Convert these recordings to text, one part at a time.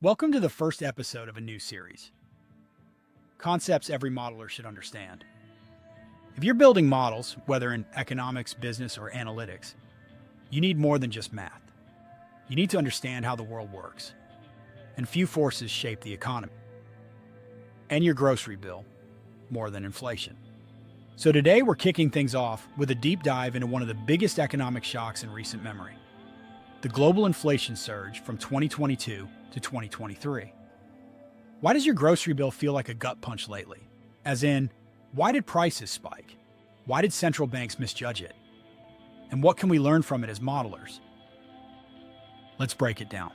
Welcome to the first episode of a new series. Concepts every modeler should understand. If you're building models, whether in economics, business, or analytics, you need more than just math. You need to understand how the world works. And few forces shape the economy. And your grocery bill, more than inflation. So today we're kicking things off with a deep dive into one of the biggest economic shocks in recent memory. The global inflation surge from 2022 to 2023. Why does your grocery bill feel like a gut punch lately? As in, why did prices spike? Why did central banks misjudge it? And what can we learn from it as modelers? Let's break it down.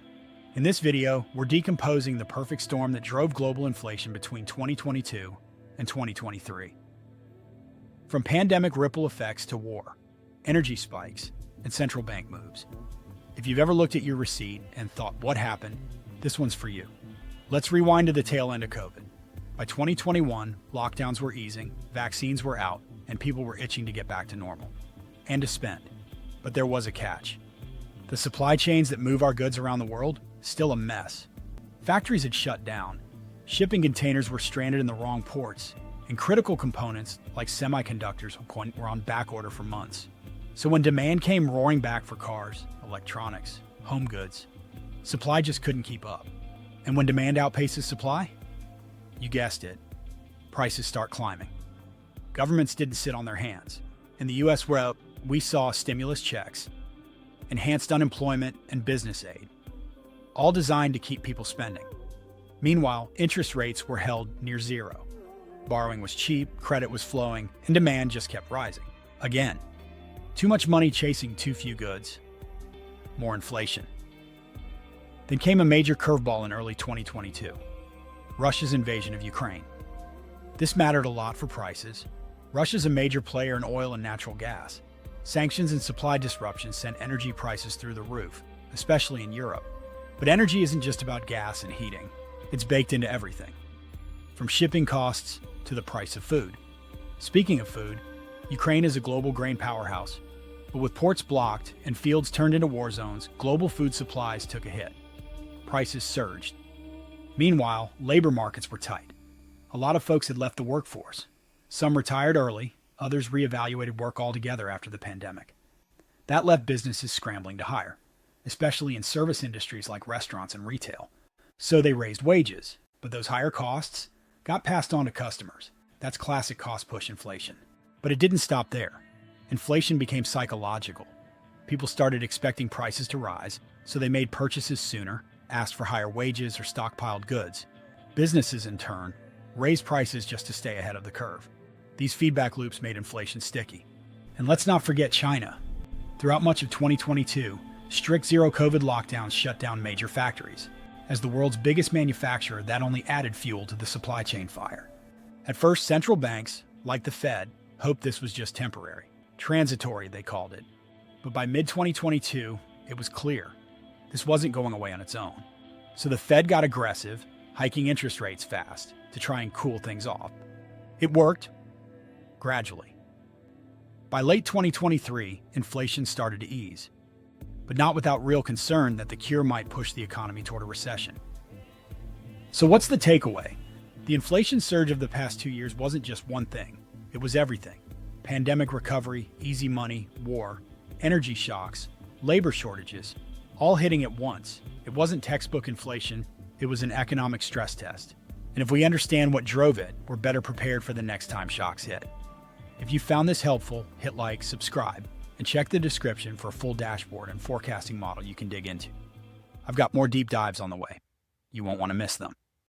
In this video, we're decomposing the perfect storm that drove global inflation between 2022 and 2023. From pandemic ripple effects to war, energy spikes, and central bank moves. If you've ever looked at your receipt and thought, what happened? This one's for you. Let's rewind to the tail end of COVID. By 2021, lockdowns were easing, vaccines were out, and people were itching to get back to normal and to spend. But there was a catch. The supply chains that move our goods around the world, still a mess. Factories had shut down. Shipping containers were stranded in the wrong ports, and critical components like semiconductors were on back order for months. So when demand came roaring back for cars, electronics, home goods, supply just couldn't keep up. And when demand outpaces supply, you guessed it, prices start climbing. Governments didn't sit on their hands. In the US, where we saw stimulus checks, enhanced unemployment, and business aid, all designed to keep people spending. Meanwhile, interest rates were held near zero. Borrowing was cheap, credit was flowing, and demand just kept rising. Again, too much money chasing too few goods. More inflation. Then came a major curveball in early 2022. Russia's invasion of Ukraine. This mattered a lot for prices. Russia's a major player in oil and natural gas. Sanctions and supply disruptions sent energy prices through the roof, especially in Europe. But energy isn't just about gas and heating. It's baked into everything, from shipping costs to the price of food. Speaking of food, Ukraine is a global grain powerhouse. But with ports blocked and fields turned into war zones, global food supplies took a hit. Prices surged. Meanwhile, labor markets were tight. A lot of folks had left the workforce. Some retired early, others reevaluated work altogether after the pandemic. That left businesses scrambling to hire, especially in service industries like restaurants and retail. So they raised wages, but those higher costs got passed on to customers. That's classic cost-push inflation. But it didn't stop there. Inflation became psychological. People started expecting prices to rise, so they made purchases sooner, asked for higher wages or stockpiled goods. Businesses, in turn, raised prices just to stay ahead of the curve. These feedback loops made inflation sticky. And let's not forget China. Throughout much of 2022, strict zero-COVID lockdowns shut down major factories. As the world's biggest manufacturer, that only added fuel to the supply chain fire. At first, central banks, like the Fed, hoped this was just temporary. Transitory, they called it. But by mid-2022, it was clear this wasn't going away on its own. So the Fed got aggressive, hiking interest rates fast to try and cool things off. It worked, gradually. By late 2023, inflation started to ease, but not without real concern that the cure might push the economy toward a recession. So what's the takeaway? The inflation surge of the past 2 years wasn't just one thing. It was everything. Pandemic recovery, easy money, war, energy shocks, labor shortages, all hitting at once. It wasn't textbook inflation, it was an economic stress test. And if we understand what drove it, we're better prepared for the next time shocks hit. If you found this helpful, hit like, subscribe, and check the description for a full dashboard and forecasting model you can dig into. I've got more deep dives on the way. You won't want to miss them.